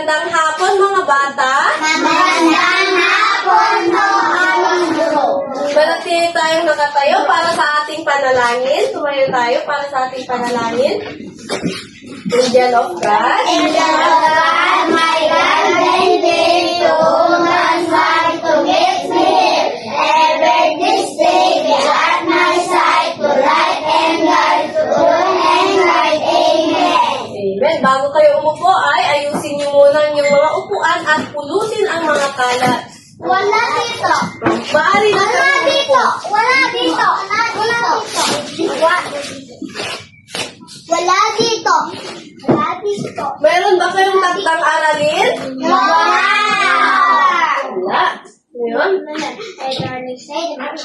Magandang hapon mga bata. Magandang hapon po, aming guro. Manatili tayong nakatayo para sa ating panalangin. Tumayo tayo para sa ating panalangin. Angel of God. Angel of God, my God, and day to man's life to get me here. Ever this day, be at my side to right and guide, to turn and right. Amen. Amen. Bago kayo umupo ay ayusin niyo muna yung mga upuan at pulutin ang mga kalat. Wala dito. Maaari na Wala kayo dito. umupo. Wala dito. Wala dito. Wala dito. Wala dito. Meron ba kayong takdang aralin? Wow! Wala. Ngayon,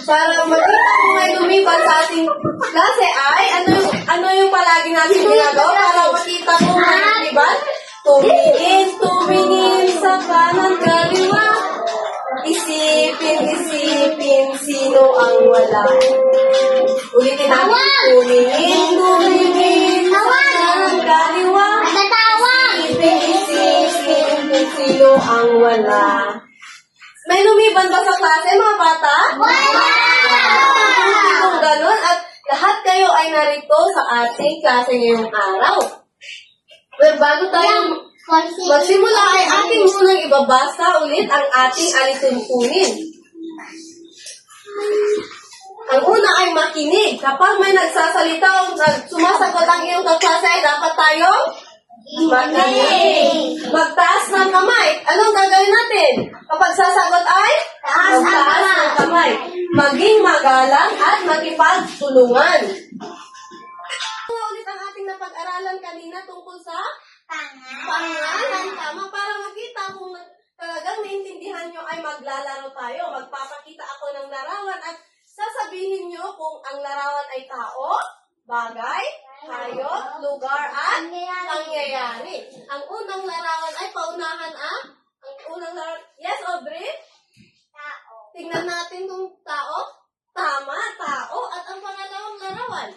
para makita mo may lumipas sa ating klase ay, ano yung palagi natin ginagawa para makita mo may lumipas? Tumingin sa kanan kaliwa. Isipin, sino ang wala. Ulitin natin. Tumingin sa kanan kaliwa. Isipin, sino ang wala. May lumiban ba sa klase, mga bata? Kung ganun, at lahat kayo ay narito sa ating klase ngayong araw. Pero bago tayo magsimula ay ating munang ibabasa ulit ang ating alituntunin. Ang una ay makinig. Kapag may nagsasalita o sumasagot ang iyong kaklase ay dapat tayong makinig. Magtaas ng kamay. Anong gagawin natin? Kapag sasagot ay magtaas ng kamay. Maging magalang at makipagtulungan. Ulit ang ating napag-aralan kanina tungkol sa pangalan. Tama, para makita kung talagang naintindihan nyo ay maglalaro tayo. Magpapakita ako ng larawan at sasabihin nyo kung ang larawan ay tao, bagay, hayop, lugar, at pangyayari. Ang unang larawan ay paunahan ang unang larawan. Yes, Aubrey? Tao. Tingnan natin kung tao. Tama, tao. At ang pangalawang larawan.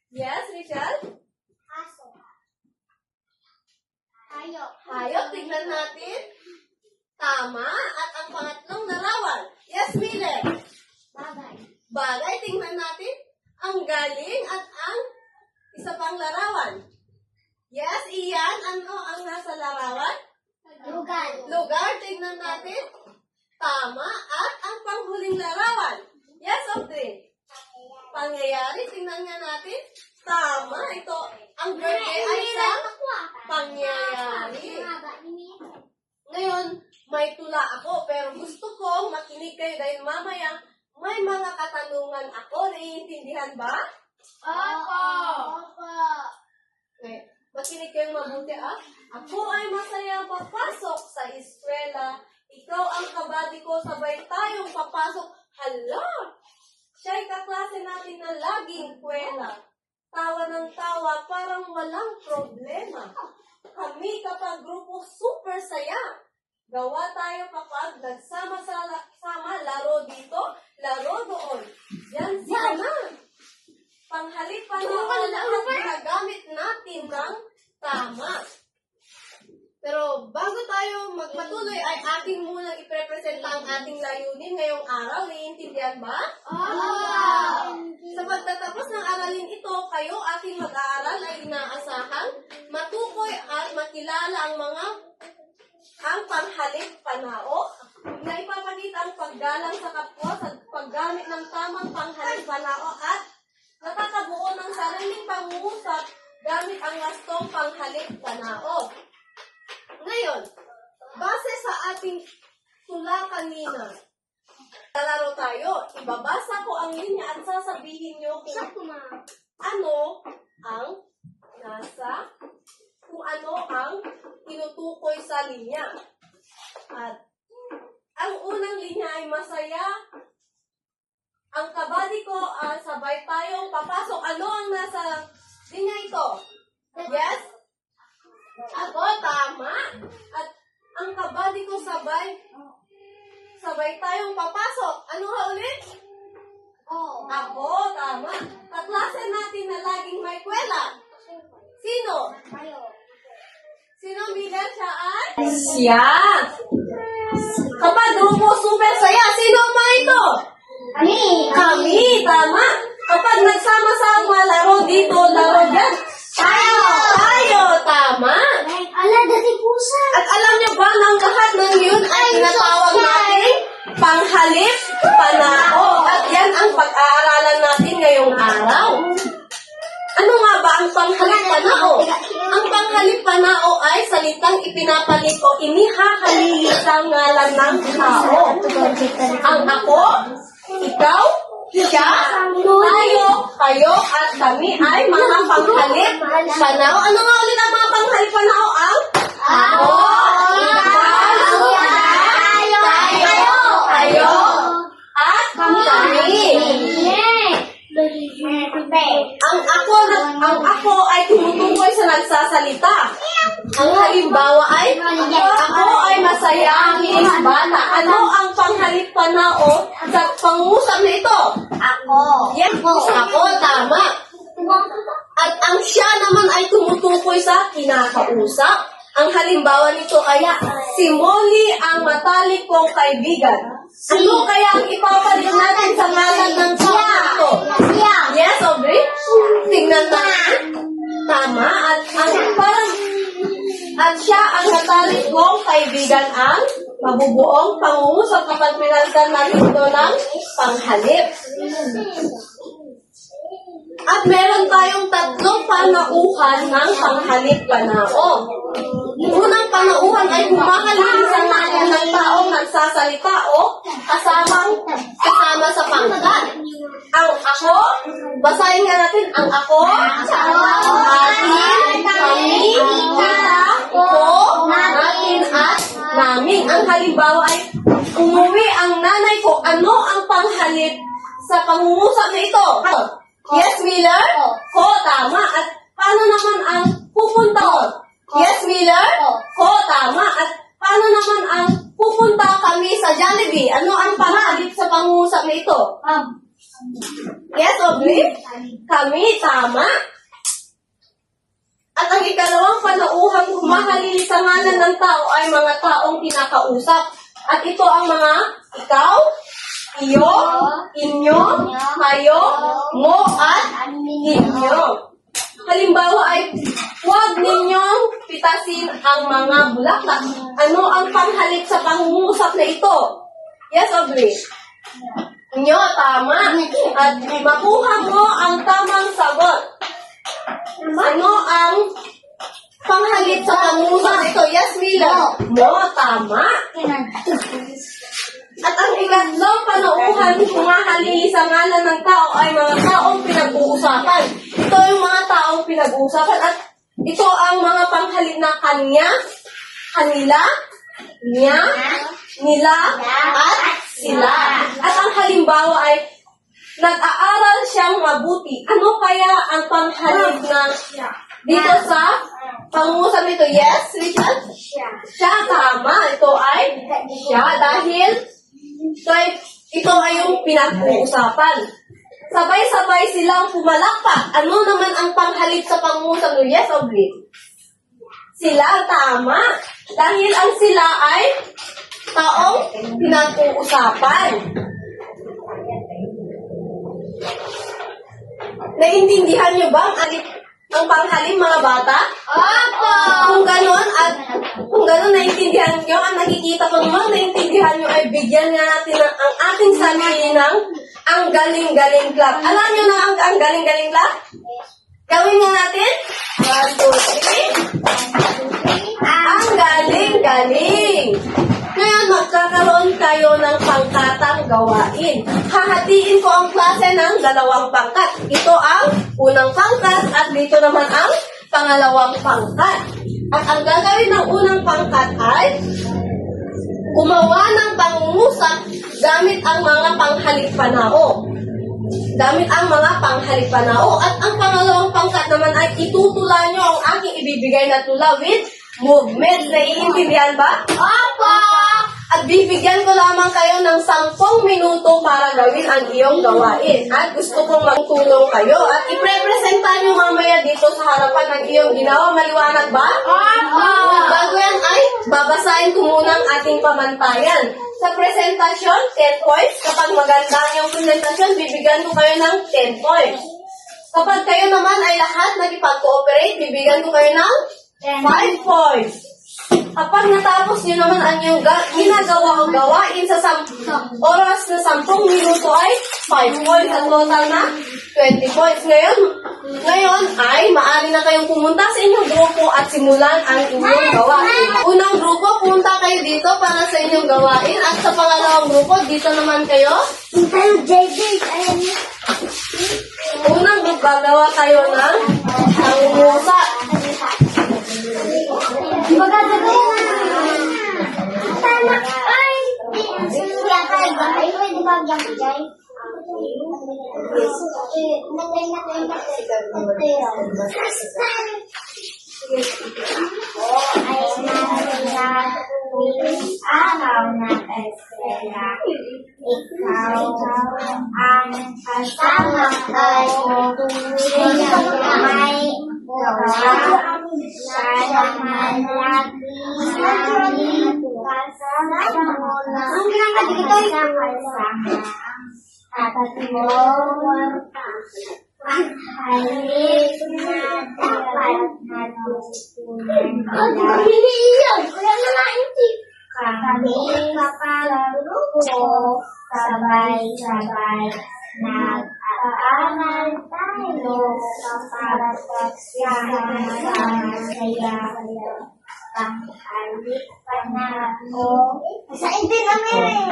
Yes, Richard? Aso. Hayop. Hayop, tingnan natin. Tama. At ang pangatlong larawan. Yes, Miller? Bagay. Bagay, tingnan natin. Ang galing at ang isa pang larawan. Yes, Ian, ano ang nasa larawan? Lugar. Lugar, tingnan natin. Tama. At ang panghuling larawan. Yes, Audrey? Pangyayari, tingnan nga natin. Tama. Ito, ang birthday ay sa pangyayari. Ngayon, may tula ako, pero gusto kong makinig kayo dahil mamaya may mga katanungan ako. Naiintindihan ba? Opo. Okay. Makinig kayong mabuti, ah. Ako ay masaya papasok sa eskwela. Ikaw ang kabady ko, sabay tayong papasok. Hala! Siya'y kaklase natin na laging kwela. Tawa ng tawa, parang walang problema. Kami kapag grupo super saya. Gawa tayo kapag nagsama-sama, laro dito, laro doon. Yan sila na. Panghalip pa na lahat ginagamit natin ng tama. Pero bago tayo magpatuloy ay ating munang iprepresenta ang ating layunin ngayong araw. Naiintindihan ba? Sa pagtatapos ng aralin ito, kayo ating mag-aaral ay inaasahang matukoy at makilala ang panghalip panao na ipapakita ang paggalang sa kapwa sa paggamit ng tamang panghalip panao at nakakabuo ng sariling pangungusap gamit ang wastong panghalip panao. Ngayon, base sa ating tula kanina, lalaro tayo. Ibabasa ko ang linya at sasabihin nyo kung ano ang tinutukoy sa linya. At ang unang linya ay masaya. Ang kabady ko, sabay tayong papasok. Ano ang nasa linya ito? Yes? Ako, tama. At ang kabady ko sabay tayong papasok. Ano ha ulit? Ako, tama. Kaklase natin na laging may kwela. Sino? Sino Miller? Siya ay? Siya. Kapag grupo super saya, sino ang mga ito? Kami, tama. Kapag nagsama-sama, laro dito, laro dyan. Tayo, tama. At alam niyo ba, ng lahat ng yun ay tinatawag natin panghalip panao. At yan ang pag-aaralan natin ngayong araw. Ano nga ba ang panghalip panao? Ang panghalip panao ay salitang ipinapalit o inihahalili sa ngalan ng tao. Ang ako, ikaw, siya, tayo, kayo, at kami ay mga panghalip panao. Ano nga ulit ang mga panghalip panao? Ang ako, ikaw, tayo, kayo, at kami. Ang ako ay tumutukoy sa nagsasalita. Ang halimbawa ay, ako ay masayangin bata. Ano ang panghalip panao sa pangusap na ito? Yes, ako, tama. At ang siya naman ay tumutukoy sa kinakausap. Ang halimbawa nito ay, si Molly ang matalik kong kaibigan. Ano kaya ang ipapalit natin sa ngalan ng tao ito? Yes, Aubrey? Tingnan natin. Tama. At siya ang matalik kong kaibigan ang mabubuong pangungusap kapag pinalitan natin ito ng panghalip. At meron tayong tatlong panauhan ng panghalip panao. Unang panauhan ay humahalili sa ngalan ng taong nagsasalita o kasama sa pangkat. Ang ako, basahin nga natin, ang ako, atin, kami, kita, ko, natin, at namin. Ang halimbawa ay, umuwi ang nanay ko. Ano ang panghalip sa pangungusap na ito? Yes, Miller? Ko, tama. At paano naman ang pupunta? Yes, Miller? Ko, tama. At paano naman ang pupunta kami sa Jollibee? Ano ang panghalip sa pangungusap na ito? Yes, Aubrey? Kami, tama. At ang ikalawang panauhang humahalili sa ngalan ng tao ay mga taong kinakausap. At ito ang mga ikaw, iyo, inyo, kayo, mo, at inyo. Halimbawa ay, huwag ninyong pitasin ang mga bulaklak. Ano ang panghalip sa pangungusap na ito? Yes, Aubrey? Inyo, tama. At makuha mo ang tamang sagot. Ano ang panghalip sa pangungusap na ito? Yes, Mila? Mo, tama. At ang ikatlong panauhan humahalili sa ngalan ng tao ay mga taong pinag-uusapan. Ito yung mga taong pinag-uusapan at ito ang mga panghalip na kanya, kanila, niya, nila, at sila. At ang halimbawa ay nag-aaral siyang mabuti. Ano kaya ang panghalip na dito sa pangungusap nito? Yes, Richard? Siya, tama. Ito ay siya dahil ito ay yung pinag-uusapan. Sabay-sabay silang pumalakpak. Ano naman ang panghalip sa pangungusap nito? Yes, Aubrey? Sila, tama. Dahil ang sila ay taong pinag-uusapan. Naiintindihan niyo ba ang panghalip, mga bata? Opo! Kung gano'n naiintindihan niyo, ang nakikita ko naman, naiintindihan niyo ay bigyan nga natin ang ating sarili ng ang galing-galing clap. Alam niyo na ang galing-galing clap? Gawin nga natin. 1, 2, 3. Ang galing-galing. Ngayon, magkakaroon tayo ng pangkatang gawain. Hahatiin ko ang klase ng dalawang pangkat. Ito ang unang pangkat at dito naman ang pangalawang pangkat. At ang gagawin ng unang pangkat ay gumawa ng pangungusap gamit ang mga panghalip panao. Gamit ang mga panghalip panao. At ang pangalawang pangkat naman ay itutula nyo ang aking ibibigay na tula with movement. Naiintindihan ba? Opo! At bibigyan ko lamang kayo ng 10 minuto para gawin ang iyong gawain. At gusto kong magtulong kayo. At iprepresenta nyo mamaya dito sa harapan ng iyong ginawa. Maliwanag ba? Bago yan ay babasahin ko muna ang ating pamantayan. Sa presentasyon, 10 points. Kapag maganda ang iyong presentasyon, bibigyan ko kayo ng 10 points. Kapag kayo naman ay lahat nagipag-cooperate, bibigyan ko kayo ng 5 points. Kapag natapos nyo naman ang iyong ginagawa o gawain sa oras na 10 minuto ay 5 points. At total na 20 points. Ngayon ay maaari na kayong pumunta sa inyong grupo at simulan ang inyong gawain. Unang grupo, punta kayo dito para sa inyong gawain. At sa pangalawang grupo, dito naman kayo. Unang grupo, gagawa kayo ng nangungusa. Araw na eskwela, ikaw ang kasama ko, may gawa, sana man lagi namin kasama mo na kasama at mo halik na dapat natutunan kami kapag-grupo, sabay-sabay, nag-aaral tayo kapag sama-sama saya. Panghalik pa na ako. Sa hindi kami rin.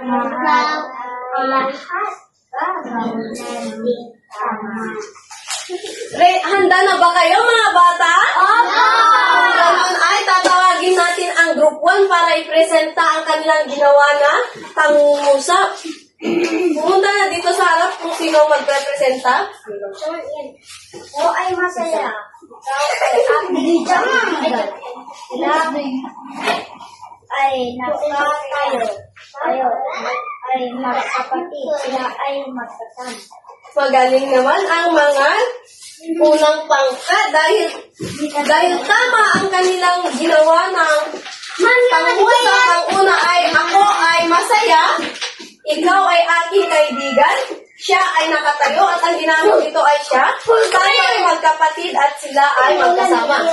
Mahal ko lahat. Gagawin natin tama. Handa na ba kayo mga bata? Opo! Ganon ay tatawagin natin ang group 1 para ipresenta ang kanilang ginawa na pangungusap. Pumunta na dito sa harap kung sino magrepresenta. O ay masaya. Sila ay nakatayo. Tayo ay magkapatid. Sila ay magkasama. Magaling naman ang mga unang pangkat dahil tama ang kanilang ginawa ng pangusap. Ang una ay ako ay masaya, ikaw ay aking kaibigan, siya ay nakatayo at ang ginamit dito ay siya. Tayo ay magkapatid at sila ay magkasama.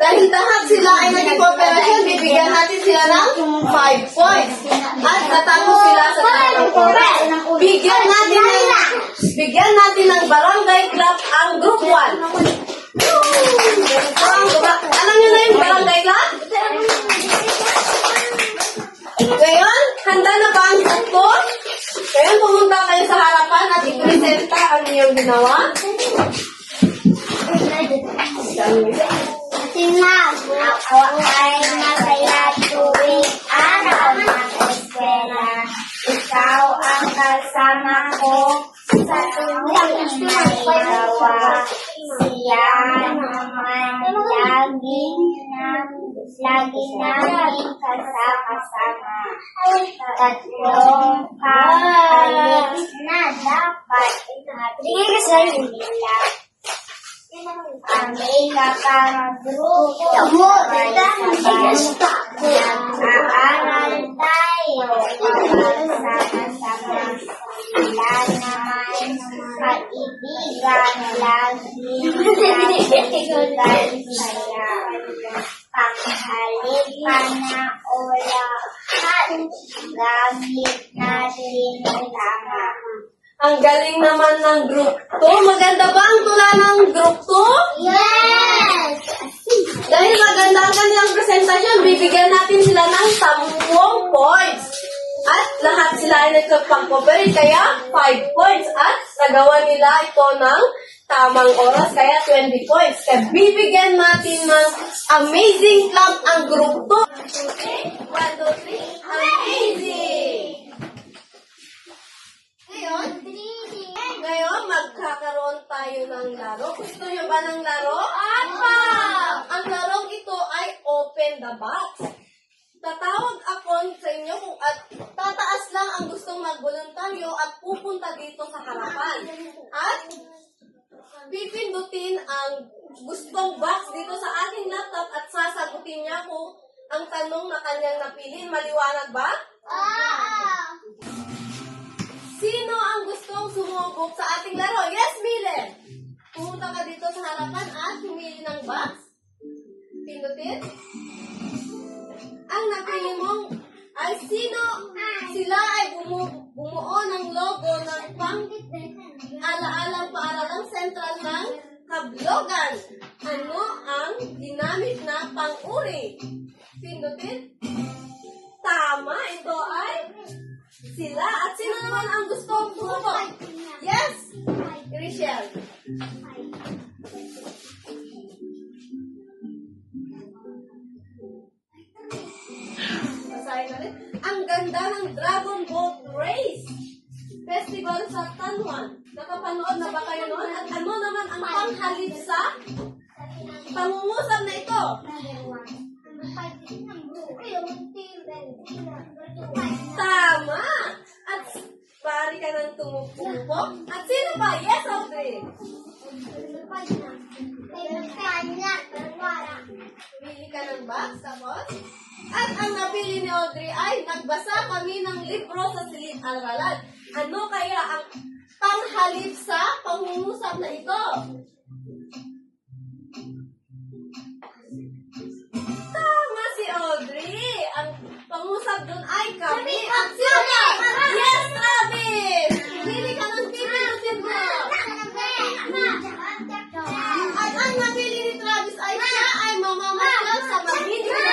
Dahil lahat sila ay naging-cooperation, bibigyan natin sila ng 5 points. At natapos sila sa tamang oras. Bigyan natin ng barangay clap ang group 1. Alam niyo na yung barangay clap? Ngayon, handa na ba ang group ko? Ngayon, pumunta kayo sa harapan at ipresenta ang iyong ginawa. Tingnan, ako ay masaya tuwing araw ng eskwela. Ikaw ang kasama ko sa tuwing may gawa. Siya naman lagi namin kasama. Tatlong pangkalit na dapat natin nila. Kami kapag-grupo, sabay-sabay, nag-aaral tayo, kapag-sama-sama, sila naman kaibigan, lagi nagbibigay saya. Panghalikan na olahan, gamit natin tama. Ang galing naman ng group 2. Maganda ba ang tula ng group 2? Yes! Dahil maganda ang kanilang presentasyon, bibigyan natin sila ng 10 points. At lahat sila ay nagkapag-cooperate, kaya 5 points. At nagawa nila ito ng tamang oras, kaya 20 points. Kaya bibigyan natin ng amazing clap ang group 2. 1, 2, 3, amazing! Ngayon, magkakaroon tayo ng laro. Gusto nyo ba ng laro? Apa! Ang larong ito ay open the box. Tatawag ako sa inyo kung at tataas lang ang gustong magboluntaryo at pupunta dito sa harapan. At pipindutin ang gustong box dito sa ating laptop at sasagutin niya kung ang tanong na kanyang napili. Maliwanag ba? Sino ang gustong sumubok sa ating laro? Yes, Milen! Pumunta ka dito sa harapan at pumili ng box. Pindutin. Ang napili mong ay sino? Sila ay bumuo ng logo ng pang-alaalang paaralang sentral ng Kablogan. Ano ang ginamit na pang-uri? Pindutin. Tama, ito ay sila. At sino naman ang gustong sumubok? Yes! Rachel. Basahin natin. Ang ganda ng Dragon Boat Race Festival sa Tanwan. Nakapanood na ba kayo noon? At ano naman ang panghalip sa pangungusap na ito? Tama! At pari ka ng tumupo. At sino ba? Yes, Audrey! Pili ka ng box, tapos? At ang napili ni Audrey ay nagbasa kami ng libro sa silid-aralan. Ano kaya ang panghalip sa pangungusap na ito? Tama si Audrey! Ang pangusap doon ay kami. At sino ba? Yes, Travis! Pili ka ng pipinutin mo. At ang napili ni Travis ay siya ay mamamasyal sa Maynila.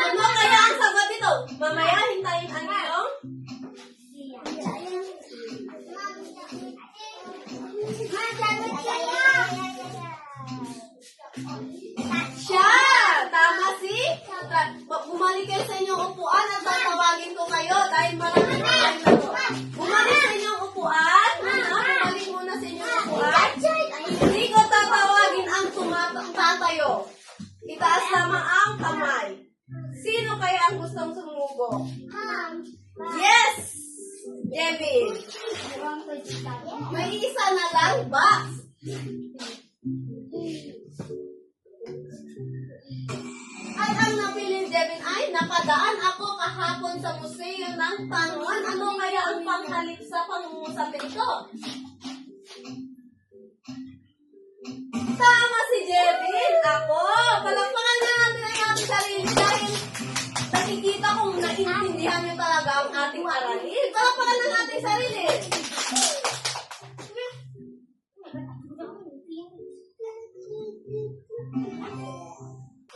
Ano kaya ang sagot dito? Mamaya hintayin ang iyong siya! Tama si? Bumalik kayo sa inyong upuan at tatawagin ko kayo dahil maraming kayo na to. Bumalik sa inyong upuan. Bumalik muna sa inyong upuan. Hindi ko tatawagin ang tatayo. Itaas lamang ang kamay. Sino kaya ang gustong sumubo? Yes! Devin. May isa na lang box. At ang napili ni Devin ay napadaan ako kahapon sa museo ng Tanwan. Ano kaya ang panghalip sa pangungusap nito? Tama si Devin. Ako. Palakpakan na natin ang ating sarili dahil nakikita kong naiintindihan niyo talaga ang ating aralin. Palakpakan na natin sarili.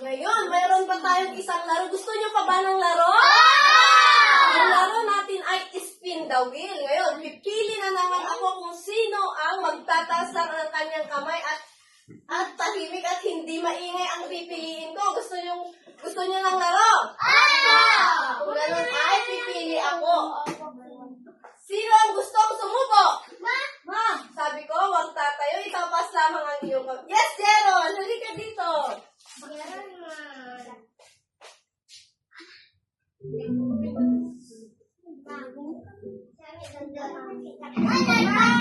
Ngayon, mayroon pa tayong isang laro. Gusto niyo pa ba ng laro? Ang laro natin ay spin the wheel. Ngayon, pipili na naman ako kung sino ang magtataas lang ng kanyang kamay at tahimik at hindi maingay ang pipiliin ko. Gusto niyo ng laro? Kung ganun ay pipili ako. Sino ang gustong sumubo? Ma! Sabi ko, wag tatayo. Itapas lamang ang iyong kamay. Yes, Jeron! Halika dito.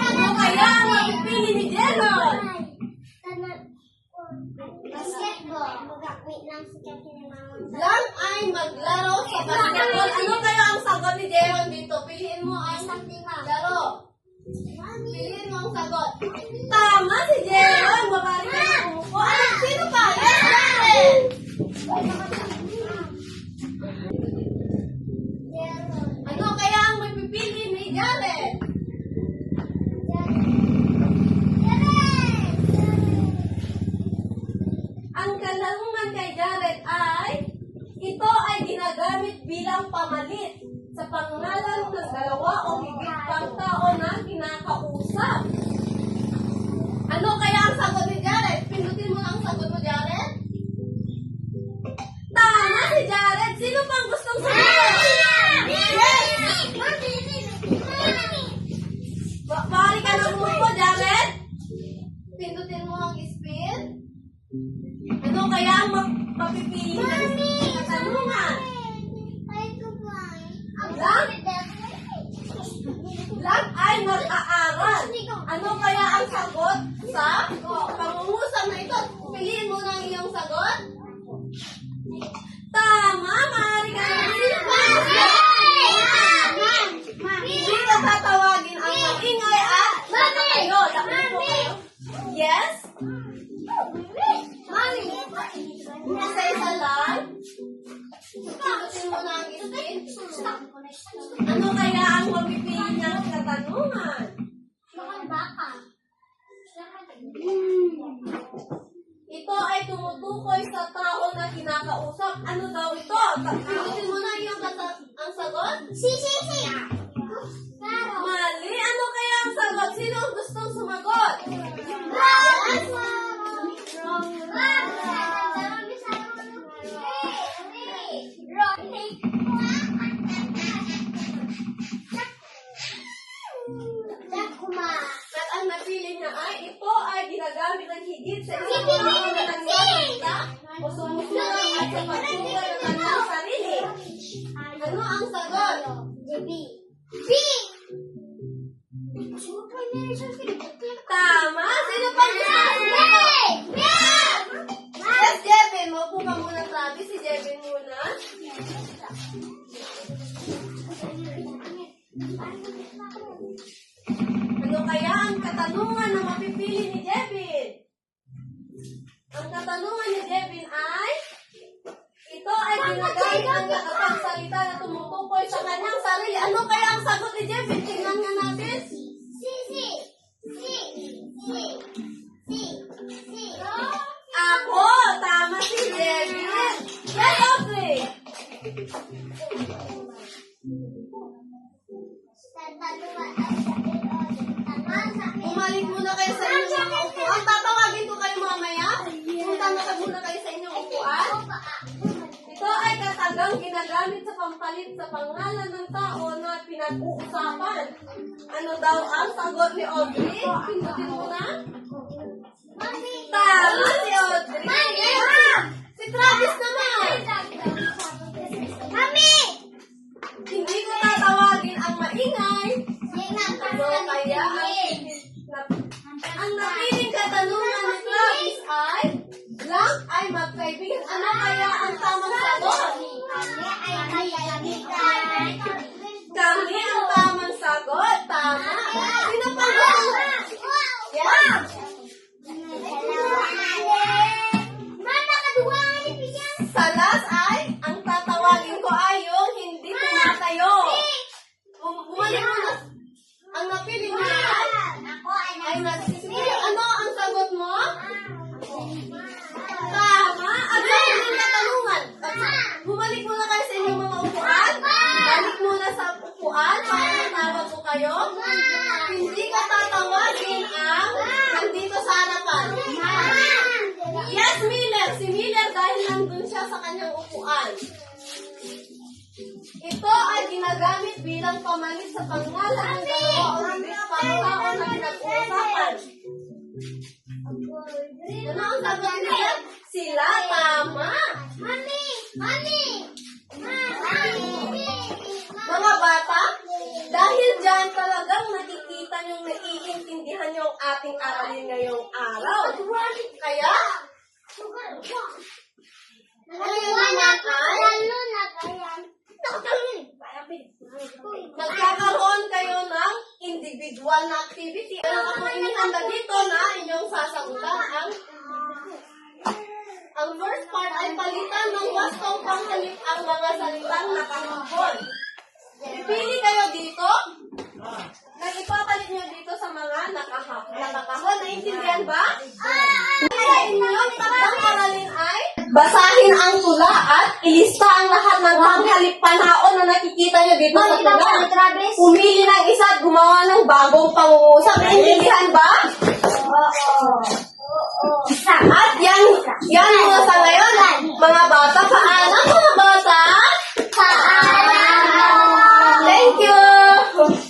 Ano kaya ang mapipili ni Jeron? Lang ay maglaro sa basketball. Ano kaya ang sagot ni Jeron dito? Piliin mo ang laro. Piliin mo ang sagot. Tama si Jeron. Mabalik ka na umupo. Sino pa? Yes, Jeron! Ano kaya ang mapipili ni Jared? Ang kalalungan kay Jared ay ito ay ginagamit bilang pamalit sa pangalan ng dalawa o higit pang tao na kinakausap. Ano kaya ang sagot ni Jared? Pindutin mo ang sagot mo, Jared. Tama si Jared. Sino pang gustong sagot? Yes! Bari ka na mo, Jared. Pindutin mo ang spin. Ano kaya ang mapipili ng katanungan? Ano kaya ang mapipili niyang katanungan? Ito ay tumutukoy sa tao na kinakausap. Ano daw ito? Pinutin mo na yung ang sagot? Mali. Ano kaya ang sagot? Sino ang gustong sumagot? At ang napili niya ay ito ay ginagamit ng higit sa isang tao na nagsasalita o sumusunod at sa pagsugal ng kanyang sarili. Ano ang sagot? Tama! Sino pa gusto sumagot? Yes, Jevin. Maupo ka muna, Travis. Si Jevin muna. Ano kaya ang katanungan na mapipili ni Jevin? Ang katanungan ni Jevin ay, ito ay ginagamit ng nakapagsalita na tumutukoy sa kanyang sarili. Ano kaya ang sagot ni Jevin? Tingnan nga natin. Ako! Tama si Jevin. Yes, Audrey! Bumalik muna kayo sa inyong mga upuan. Tatawagin ko kayo mamaya. Punta na muna kayo sa inyong upuan. Ito ay katagang ginagamit sa pampalit sa pangalan ng tao na pinag-uusapan. Ano daw ang sagot ni Audrey? Pindutin mo na. Tama si Audrey. Si Travis naman. Hindi ko tatawagin ang maingay. So, kaya ang napiling katanungan ni Travis ay blank ay magkaibigan. Ano kaya ang tamang sagot? Kami ang tamang sagot. Tama. Sino pa ba? Yes. Sa last ay, ang tatawagin ko ay yung hindi tumatayo. Bumalik mo na. Ang napili mo ay nagsisimula. Ano ang sagot mo? Tama. Ano ang katanungan? Bumalik muna kayo sa inyong mga upuan. Balik muna sa upuan para matawag ko kayo. Hindi ka tatawagin ang nandito sa harapan. Yes, Miller. Si Miller dahil nandun siya sa kanyang upuan. Ito ay ginagamit bilang pamalit sa pangalan ng dalawa o higit pang tao na pinag-uusapan. Ano ang sagot niya? Sila, tama. Mga bata, dahil dyan talagang nakikita niyong naiintindihan yung ating aralin ngayong araw. Kaya, ngayon naman magkakaroon kayo ng individual na activity. Ano ako inihanda dito na inyong sasagutan. Ang first part ay palitan ng wastong panghalip ang mga salitang nakahapon. Pipili kayo dito. Ipapalit nyo dito sa mga nakahapon. Naintindihan ba? Kaya inyong tatlong aralin ay basahin ang tula at ilista ang lahat ng panghalip panahon na nakikita nyo dito sa tula. Pumili ng isa at gumawa ng bagong pangungusap. Naintindihan ba? At yan muna sa ngayon, mga bata, paalam.